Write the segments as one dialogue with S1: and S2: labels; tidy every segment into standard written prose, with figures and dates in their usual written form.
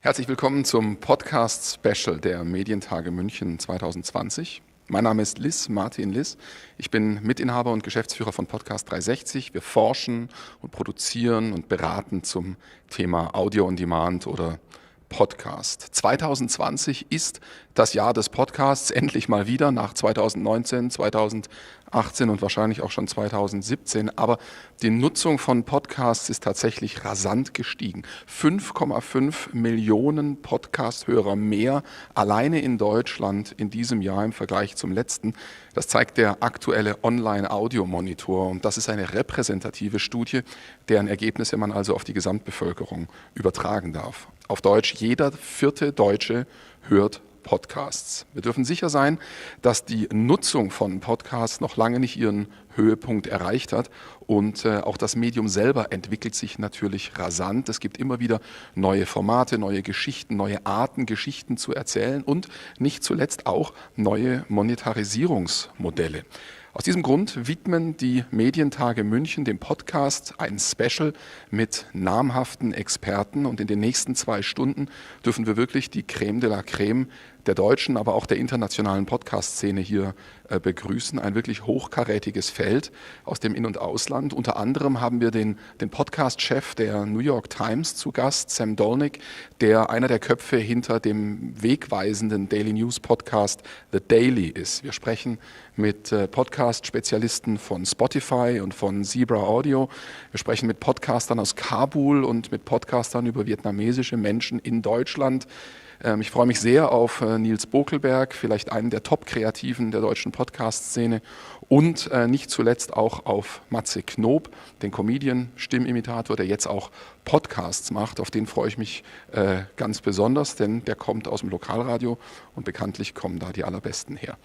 S1: Herzlich willkommen zum Podcast-Special der Medientage München 2020. Mein Name ist Martin Liss. Ich bin Mitinhaber und Geschäftsführer von Podcast 360. Wir forschen und produzieren und beraten zum Thema Audio on Demand oder Podcast. 2020 ist das Jahr des Podcasts endlich mal wieder nach 2019, 2018 und wahrscheinlich auch schon 2017. Aber die Nutzung von Podcasts ist tatsächlich rasant gestiegen. 5,5 Millionen Podcast-Hörer mehr alleine in Deutschland in diesem Jahr im Vergleich zum letzten. Das zeigt der aktuelle Online-Audio-Monitor und das ist eine repräsentative Studie, deren Ergebnisse man also auf die Gesamtbevölkerung übertragen darf. Auf Deutsch, jeder vierte Deutsche hört Podcasts. Wir dürfen sicher sein, dass die Nutzung von Podcasts noch lange nicht ihren Höhepunkt erreicht hat und auch das Medium selber entwickelt sich natürlich rasant. Es gibt immer wieder neue Formate, neue Geschichten, neue Arten, Geschichten zu erzählen und nicht zuletzt auch neue Monetarisierungsmodelle. Aus diesem Grund widmen die Medientage München dem Podcast ein Special mit namhaften Experten und in den nächsten 2 Stunden dürfen wir wirklich die Creme de la Creme der deutschen, aber auch der internationalen Podcast-Szene hier begrüßen. Ein wirklich hochkarätiges Feld aus dem In- und Ausland. Unter anderem haben wir den Podcast-Chef der New York Times zu Gast, Sam Dolnick, der einer der Köpfe hinter dem wegweisenden Daily News Podcast The Daily ist. Wir sprechen mit Podcast-Spezialisten von Spotify und von Zebra Audio. Wir sprechen mit Podcastern aus Kabul und mit Podcastern über vietnamesische Menschen in Deutschland. Ich freue mich sehr auf Nils Bokelberg, vielleicht einen der Top-Kreativen der deutschen Podcast-Szene und nicht zuletzt auch auf Matze Knob, den Comedian, Stimmimitator, der jetzt auch Podcasts macht. Auf den freue ich mich ganz besonders, denn der kommt aus dem Lokalradio und bekanntlich kommen da die Allerbesten her.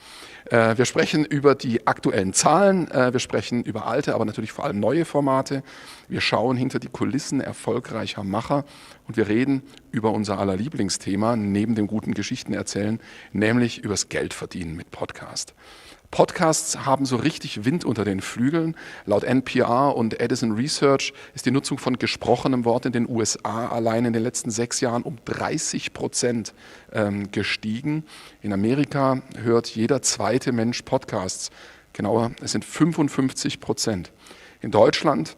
S1: Wir sprechen über die aktuellen Zahlen, wir sprechen über alte, aber natürlich vor allem neue Formate. Wir schauen hinter die Kulissen erfolgreicher Macher und wir reden über unser aller Lieblingsthema, neben dem guten Geschichten erzählen, nämlich übers Geldverdienen mit Podcast. Podcasts haben so richtig Wind unter den Flügeln. Laut NPR und Edison Research ist die Nutzung von gesprochenem Wort in den USA allein in den letzten 6 Jahren um 30% gestiegen. In Amerika hört jeder zweite Mensch Podcasts. Genauer, es sind 55%. In Deutschland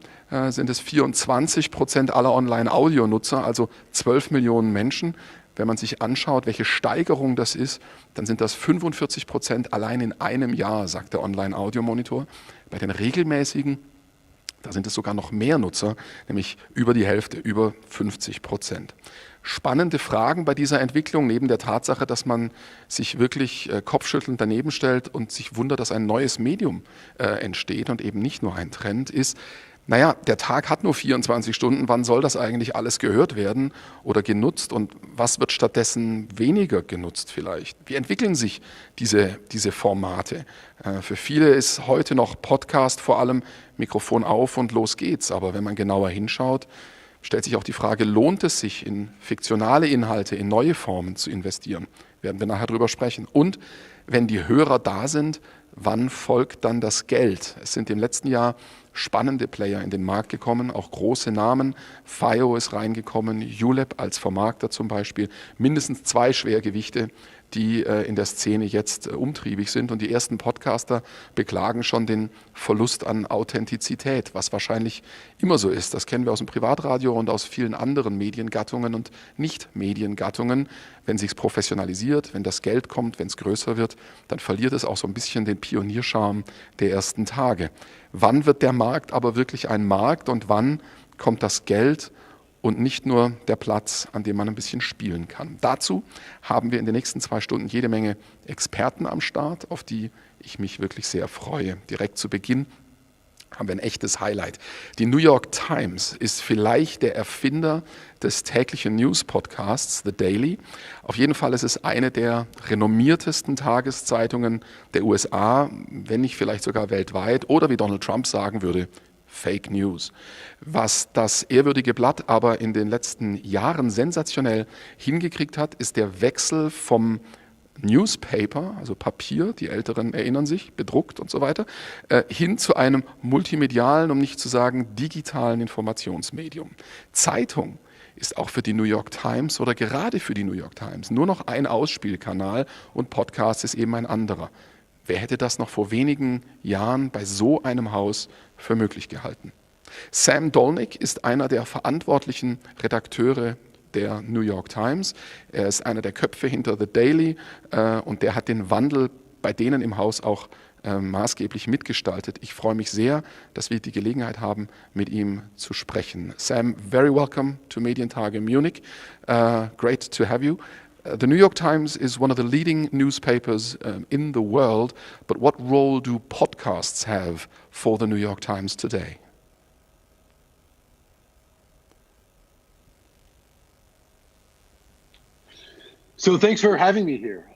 S1: sind es 24% aller Online-Audio-Nutzer, also 12 Millionen Menschen. Wenn man sich anschaut, welche Steigerung das ist, dann sind das 45% allein in einem Jahr, sagt der Online-Audio-Monitor. Bei den regelmäßigen, da sind es sogar noch mehr Nutzer, nämlich über die Hälfte, über 50%. Spannende Fragen bei dieser Entwicklung, neben der Tatsache, dass man sich wirklich kopfschüttelnd daneben stellt und sich wundert, dass ein neues Medium entsteht und eben nicht nur ein Trend ist. Naja, der Tag hat nur 24 Stunden, wann soll das eigentlich alles gehört werden oder genutzt und was wird stattdessen weniger genutzt vielleicht? Wie entwickeln sich diese Formate? Für viele ist heute noch Podcast vor allem Mikrofon auf und los geht's, aber wenn man genauer hinschaut, stellt sich auch die Frage, lohnt es sich in fiktionale Inhalte, in neue Formen zu investieren? Werden wir nachher drüber sprechen. Und wenn die Hörer da sind, wann folgt dann das Geld? Es sind im letzten Jahr spannende Player in den Markt gekommen, auch große Namen. FIO ist reingekommen, ULab als Vermarkter zum Beispiel. Mindestens 2 Schwergewichte, die in der Szene jetzt umtriebig sind. Und die ersten Podcaster beklagen schon den Verlust an Authentizität, was wahrscheinlich immer so ist. Das kennen wir aus dem Privatradio und aus vielen anderen Mediengattungen und Nicht-Mediengattungen. Wenn sich's professionalisiert, wenn das Geld kommt, wenn es größer wird, dann verliert es auch so ein bisschen den Pionierscharme der ersten Tage. Wann wird der Markt aber wirklich ein Markt und wann kommt das Geld und nicht nur der Platz, an dem man ein bisschen spielen kann? Dazu haben wir in den nächsten 2 Stunden jede Menge Experten am Start, auf die ich mich wirklich sehr freue. Direkt zu Beginn haben wir ein echtes Highlight. Die New York Times ist vielleicht der Erfinder des täglichen News-Podcasts The Daily. Auf jeden Fall ist es eine der renommiertesten Tageszeitungen der USA, wenn nicht vielleicht sogar weltweit, oder wie Donald Trump sagen würde, Fake News. Was das ehrwürdige Blatt aber in den letzten Jahren sensationell hingekriegt hat, ist der Wechsel vom Newspaper, also Papier, die Älteren erinnern sich, bedruckt und so weiter, hin zu einem multimedialen, um nicht zu sagen digitalen Informationsmedium. Zeitung ist auch für die New York Times oder gerade für die New York Times nur noch ein Ausspielkanal und Podcast ist eben ein anderer. Wer hätte das noch vor wenigen Jahren bei so einem Haus für möglich gehalten? Sam Dolnick ist einer der verantwortlichen Redakteure der New York Times. Er ist einer der Köpfe hinter The Daily und der hat den Wandel bei denen im Haus auch maßgeblich mitgestaltet. Ich freue mich sehr, dass wir die Gelegenheit haben, mit ihm zu sprechen. Sam, very welcome to Medientage Munich. Great to have you. The New York Times is one of the leading newspapers in the world, but what role do podcasts have for the New York Times today?
S2: So thanks for having me here.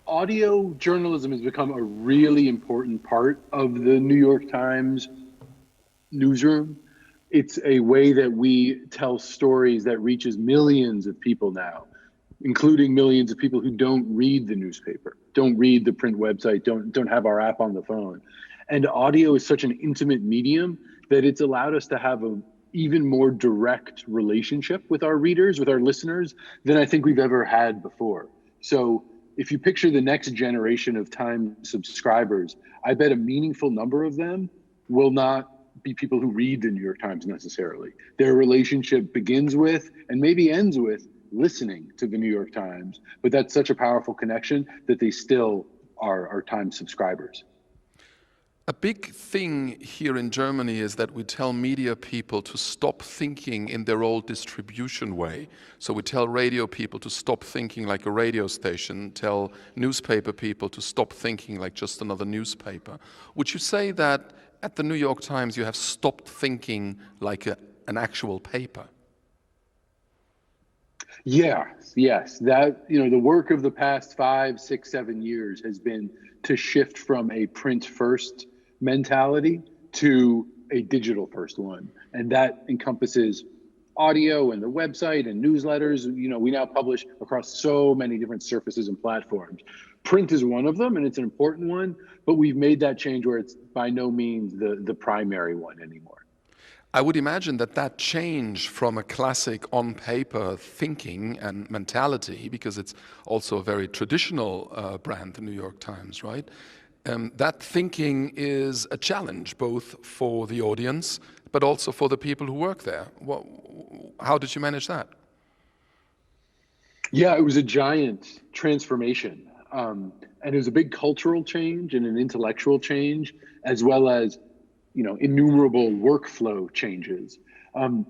S2: Audio journalism has become a really important part of the New York Times newsroom. It's a way that we tell stories that reaches millions of people now, including millions of people who don't read the newspaper, don't read the print website, don't have our app on the phone. And audio is such an intimate medium that it's allowed us to have an even more direct relationship with our readers, with our listeners, than I think we've ever had before. So if you picture the next generation of Time subscribers, I bet a meaningful number of them will not be people who read the New York Times necessarily. Their relationship begins with and maybe ends with listening to the New York Times, but that's such a powerful connection that they still are Times subscribers.
S1: A big thing here in Germany is that we tell media people to stop thinking in their old distribution way. So we tell radio people to stop thinking like a radio station, tell newspaper people to stop thinking like just another newspaper. Would you say that at the New York Times you have stopped thinking like an actual paper?
S2: Yes. That, the work of the past 5, 6, 7 years has been to shift from a print first mentality to a digital first one. And that encompasses audio and the website and newsletters. We now publish across so many different surfaces and platforms. Print is one of them, and it's an important one, but we've made that change where it's by no means the primary one anymore.
S1: I would imagine that change from a classic on-paper thinking and mentality, because it's also a very traditional brand, the New York Times, right? That thinking is a challenge both for the audience, but also for the people who work there. How did you manage that?
S2: Yeah, it was a giant transformation. And it was a big cultural change and an intellectual change, as well as innumerable workflow changes. And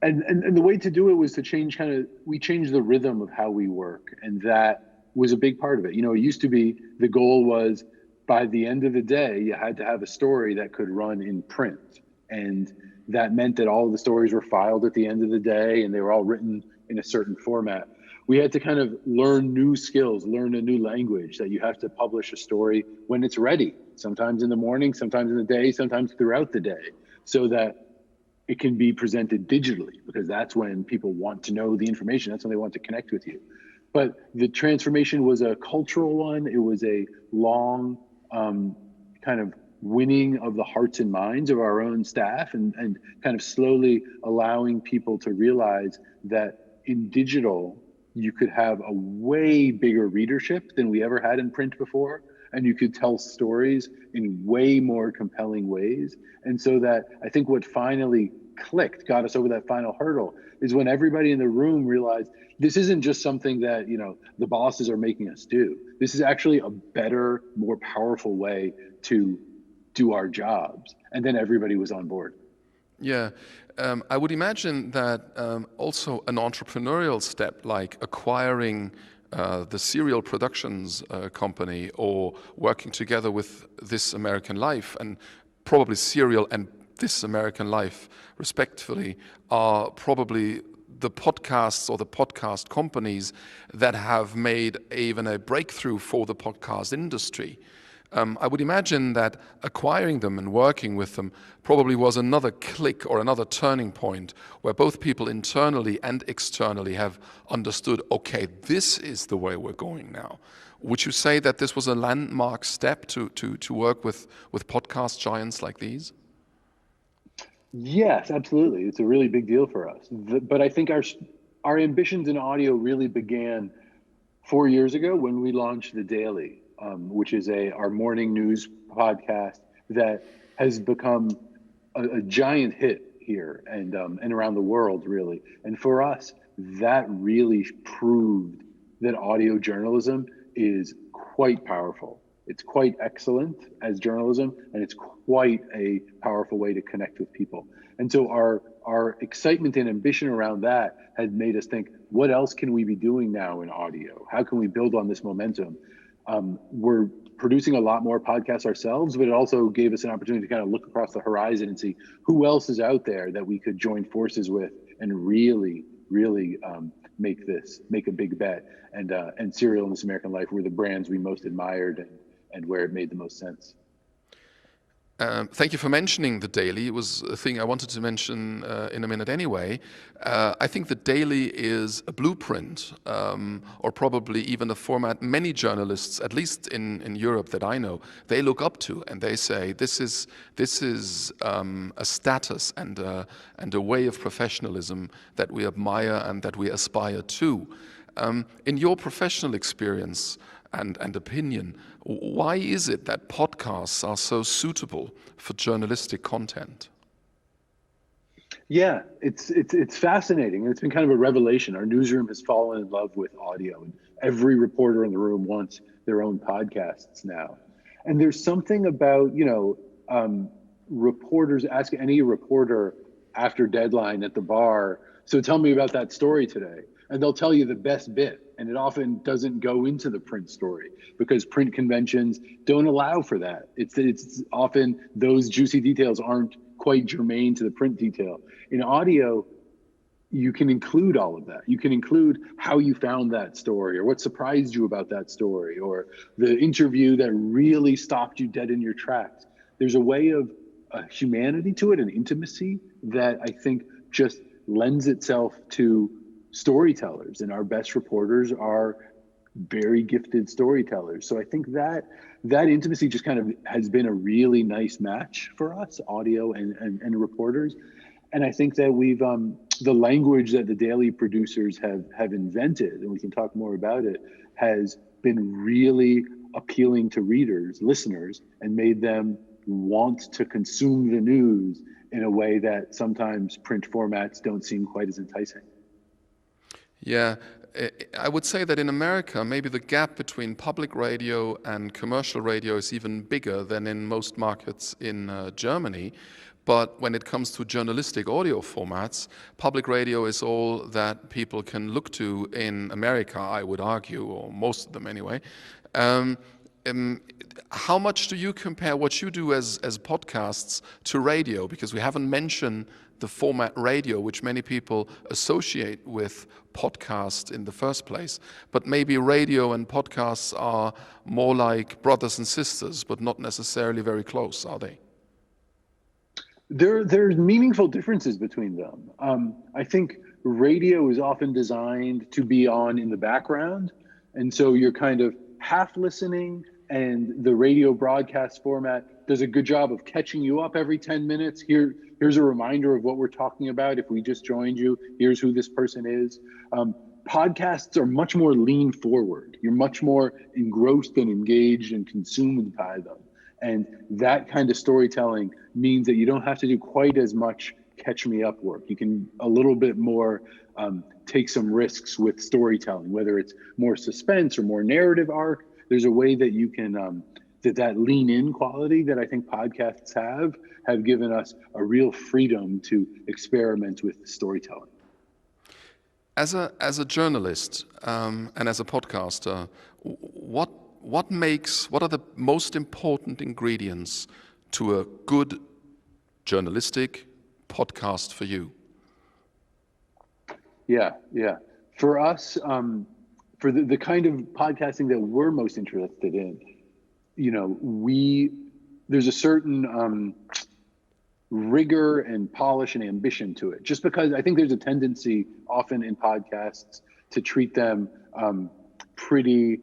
S2: the way to do it was to we changed the rhythm of how we work. And that was a big part of it. It used to be, the goal was by the end of the day, you had to have a story that could run in print. And that meant that all of the stories were filed at the end of the day and they were all written in a certain format. We had to kind of learn new skills, learn a new language, that you have to publish a story when it's ready, sometimes in the morning, sometimes in the day, sometimes throughout the day, so that it can be presented digitally, because that's when people want to know the information. That's when they want to connect with you. But the transformation was a cultural one. It was a long kind of winning of the hearts and minds of our own staff, and kind of slowly allowing people to realize that in digital, you could have a way bigger readership than we ever had in print before. And you could tell stories in way more compelling ways. And so that, I think what finally clicked, got us over that final hurdle, is when everybody in the room realized this isn't just something that, the bosses are making us do. This is actually a better, more powerful way to do our jobs. And then everybody was on board.
S1: Yeah, I would imagine that also an entrepreneurial step like acquiring the serial productions company, or working together with This American Life, and probably Serial and This American Life respectively, are probably the podcasts or the podcast companies that have made even a breakthrough for the podcast industry. I would imagine that acquiring them and working with them probably was another click or another turning point where both people internally and externally have understood, okay, this is the way we're going now. Would you say that this was a landmark step to work with podcast giants like these?
S2: Yes, absolutely. It's a really big deal for us. But I think our ambitions in audio really began 4 years ago when we launched The Daily, which is our morning news podcast that has become a giant hit here and around the world, really. And for us, that really proved that audio journalism is quite powerful. It's quite excellent as journalism, and it's quite a powerful way to connect with people. And so our excitement and ambition around that had made us think, what else can we be doing now in audio? How can we build on this momentum? We're producing a lot more podcasts ourselves, but it also gave us an opportunity to kind of look across the horizon and see who else is out there that we could join forces with and really, really make a big bet. And Serial and This American Life were the brands we most admired and where it made the most sense.
S1: Thank you for mentioning The Daily. It was a thing I wanted to mention in a minute anyway. I think The Daily is a blueprint, or probably even a format many journalists, at least in Europe that I know, they look up to, and they say this is a status and a way of professionalism that we admire and that we aspire to. In your professional experience and opinion, why is it that podcasts are so suitable for journalistic content?
S2: Yeah, it's fascinating. It's been kind of a revelation. Our newsroom has fallen in love with audio, and every reporter in the room wants their own podcasts now. And there's something about, reporters, ask any reporter after deadline at the bar, so tell me about that story today. And they'll tell you the best bit. And it often doesn't go into the print story because print conventions don't allow for that. It's often those juicy details aren't quite germane to the print detail. In audio, you can include all of that. You can include how you found that story or what surprised you about that story or the interview that really stopped you dead in your tracks. There's a way of humanity to it, an intimacy that I think just lends itself to storytellers, and our best reporters are very gifted storytellers. So I think that intimacy just kind of has been a really nice match for us, audio and reporters. And I think that we've the language that the Daily producers have invented, and we can talk more about it, has been really appealing to readers, listeners, and made them want to consume the news in a way that sometimes print formats don't seem quite as enticing.
S1: Yeah, I would say that in America, maybe the gap between public radio and commercial radio is even bigger than in most markets in Germany. But when it comes to journalistic audio formats, public radio is all that people can look to in America, I would argue, or most of them anyway. How much do you compare what you do as podcasts to radio? Because we haven't mentioned the format radio, which many people associate with podcast in the first place. But maybe radio and podcasts are more like brothers and sisters, but not necessarily very close, are they?
S2: There's meaningful differences between them. I think radio is often designed to be on in the background. And so you're kind of half listening, and the radio broadcast format does a good job of catching you up every 10 minutes. Here's a reminder of what we're talking about. If we just joined you, here's who this person is. Podcasts are much more lean forward. You're much more engrossed and engaged and consumed by them. And that kind of storytelling means that you don't have to do quite as much catch me up work. You can a little bit more take some risks with storytelling, whether it's more suspense or more narrative arc. There's a way that you can that lean in quality that I think podcasts have given us a real freedom to experiment with storytelling.
S1: As a journalist and as a podcaster, what are the most important ingredients to a good journalistic podcast for you? Yeah.
S2: For us, for the kind of podcasting that we're most interested in, there's a certain rigor and polish and ambition to it, just because I think there's a tendency often in podcasts to treat them pretty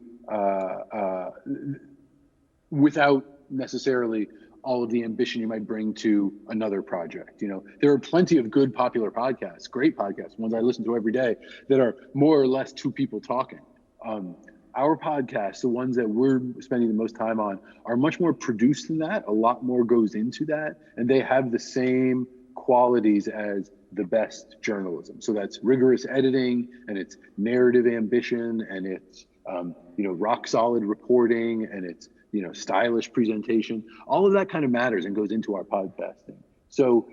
S2: without necessarily all of the ambition you might bring to another project. There are plenty of good popular podcasts, great podcasts, ones I listen to every day, that are more or less two people talking. Our podcasts, the ones that we're spending the most time on, are much more produced than that. A lot more goes into that, and they have the same qualities as the best journalism. So that's rigorous editing, and it's narrative ambition, and it's rock solid reporting, and it's stylish presentation. All of that kind of matters and goes into our podcasting. So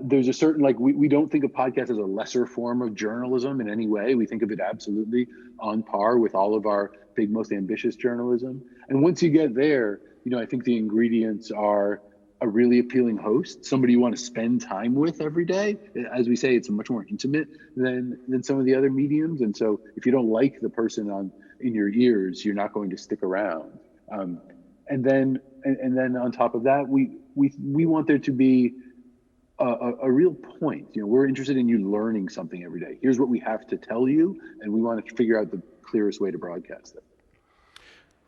S2: there's a certain, we don't think of podcast as a lesser form of journalism in any way. We think of it absolutely on par with all of our big, most ambitious journalism. And once you get there, I think the ingredients are a really appealing host, somebody you want to spend time with every day. As we say, it's much more intimate than some of the other mediums. And so if you don't like the person in your ears, you're not going to stick around. And then on top of that, we want there to be a real point. We're interested in you learning something every day. Here's what we have to tell you, and we want to figure out the clearest way to broadcast it.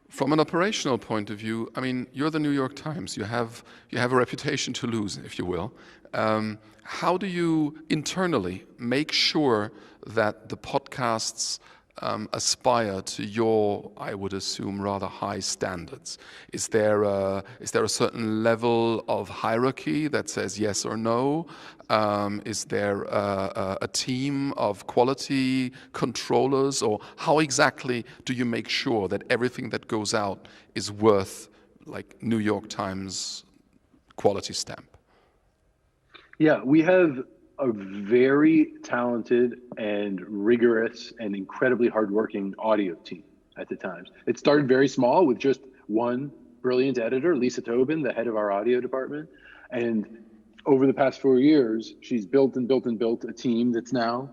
S1: From an operational point of view, I mean, you're the New York Times. You have a reputation to lose, if you will. How do you internally make sure that the podcasts aspire to your, I would assume, rather high standards? Is there a certain level of hierarchy that says yes or no? Is there a team of quality controllers, or how exactly do you make sure that everything that goes out is worth New York Times quality stamp?
S2: Yeah, we have a very talented and rigorous and incredibly hardworking audio team at the Times. It started very small with just one brilliant editor, Lisa Tobin, the head of our audio department. And over the past 4 years, she's built a team that's now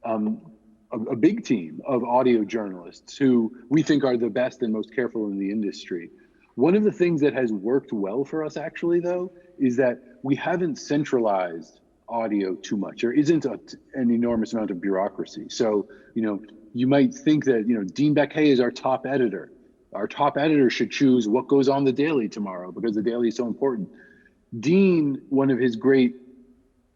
S2: a big team of audio journalists who we think are the best and most careful in the industry. One of the things that has worked well for us, actually, though, is that we haven't centralized audio too much. There isn't an enormous amount of bureaucracy. So, you might think that, Dean Baquet is our top editor. Our top editor should choose what goes on the Daily tomorrow because the Daily is so important. Dean, one of his great,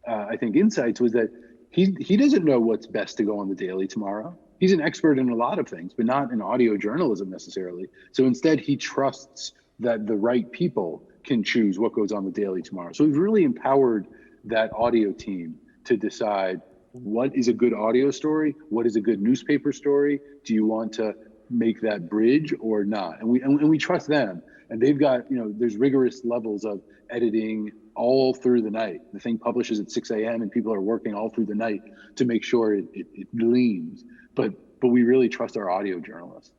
S2: I think, insights was that he doesn't know what's best to go on the Daily tomorrow. He's an expert in a lot of things, but not in audio journalism necessarily. So instead, he trusts that the right people can choose what goes on the Daily tomorrow. So we've really empowered that audio team to decide what is a good audio story, what is a good newspaper story. Do you want to make that bridge or not? And we trust them. And they've got, there's rigorous levels of editing all through the night. The thing publishes at 6 a.m. and people are working all through the night to make sure it gleams. But we really trust our audio journalists.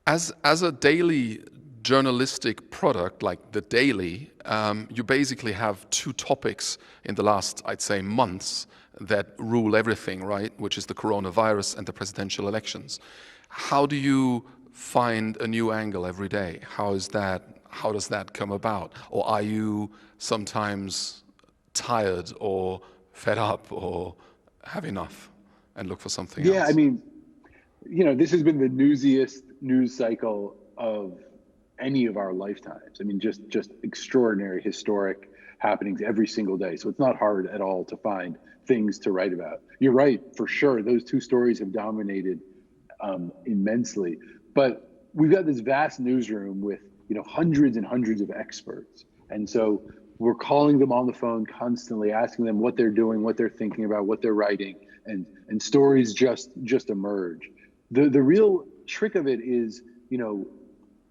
S1: As a daily journalistic product like the Daily, you basically have two topics in the last, I'd say, months that rule everything, right? Which is the coronavirus and the presidential elections. How do you find a new angle every day? How does that come about? Or are you sometimes tired or fed up or have enough and look for something else?
S2: Yeah, I mean, this has been the newsiest news cycle of any of our lifetimes. I mean, just extraordinary, historic happenings every single day. So it's not hard at all to find things to write about. You're right, for sure. Those two stories have dominated immensely. But we've got this vast newsroom with hundreds and hundreds of experts. And so we're calling them on the phone constantly, asking them what they're doing, what they're thinking about, what they're writing, and stories just emerge. The real trick of it is,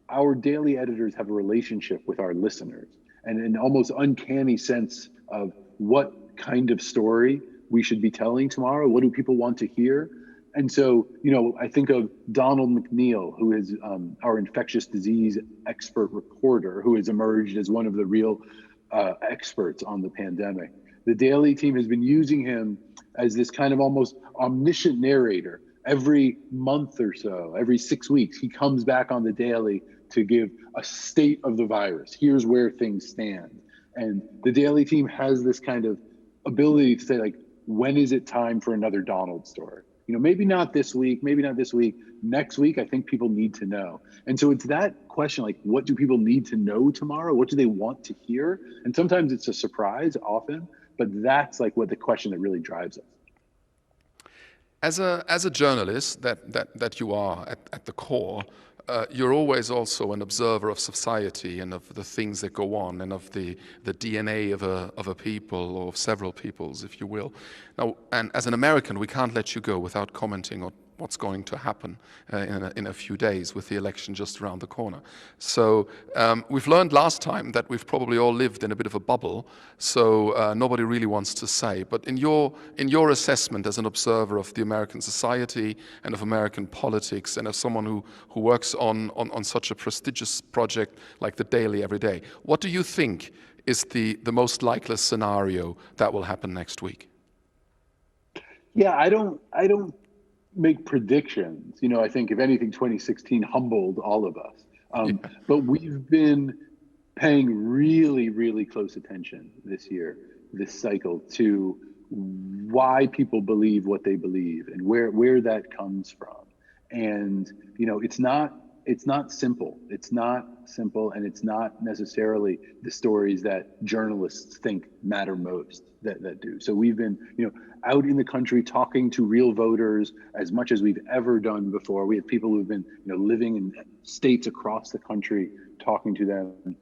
S2: our daily editors have a relationship with our listeners and an almost uncanny sense of what kind of story we should be telling tomorrow. What do people want to hear? And so, I think of Donald McNeil, who is our infectious disease expert reporter, who has emerged as one of the real experts on the pandemic. The Daily team has been using him as this kind of almost omniscient narrator. Every month or so, every 6 weeks, he comes back on the Daily to give a state of the virus. Here's where things stand. And the Daily team has this kind of ability to say, when is it time for another Donald story? maybe not this week, maybe not this week. Next week, I think people need to know. And so it's that question, like, what do people need to know tomorrow? What do they want to hear? And sometimes it's a surprise, often, but that's like what the question that really drives us.
S1: As a journalist that you are at the core, you're always also an observer of society and of the things that go on and of the DNA of a people or of several peoples, if you will. Now, and as an American, we can't let you go without commenting on what's going to happen in a few days with the election just around the corner. So we've learned last time that we've probably all lived in a bit of a bubble, so nobody really wants to say. But in your assessment as an observer of the American society and of American politics and as someone who works on such a prestigious project like The Daily every day, what do you think is the most likely scenario that will happen next week?
S2: Yeah, I don't make predictions. I think if anything, 2016 humbled all of us. But we've been paying really, really close attention this year, this cycle, to why people believe what they believe and where that comes from. And it's not simple. It's not simple, and it's not necessarily the stories that journalists think matter most that do. So we've been, out in the country talking to real voters as much as we've ever done before. We have people who've been, living in states across the country talking to them.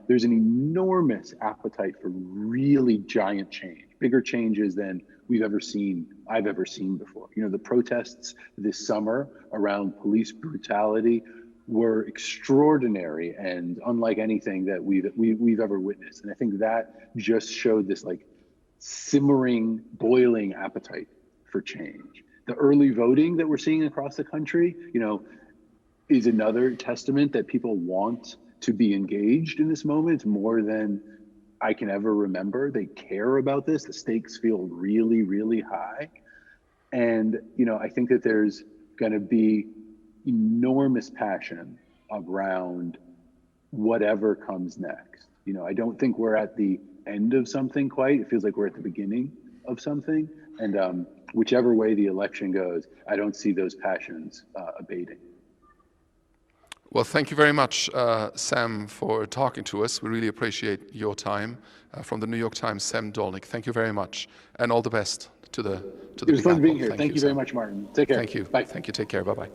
S2: There's an enormous appetite for really giant change, bigger changes than I've ever seen before. The protests this summer around police brutality were extraordinary and unlike anything that we've ever witnessed. And I think that just showed this like simmering, boiling appetite for change. The early voting that we're seeing across the country, is another testament that people want to be engaged in this moment more than I can ever remember. They care about this. The stakes feel really, really high. And, I think that there's going to be enormous passion around whatever comes next. I don't think we're at the end of something quite. It feels like we're at the beginning of something. And whichever way the election goes, I don't see those passions abating.
S1: Well, thank you very much, Sam, for talking to us. We really appreciate your time. From the New York Times, Sam Dolnick, thank you very much, and all the best to the.
S2: It was fun being here. Thank you very much, Martin. Take care.
S1: Thank you.
S2: Bye.
S1: Thank you. Take care. Bye-bye.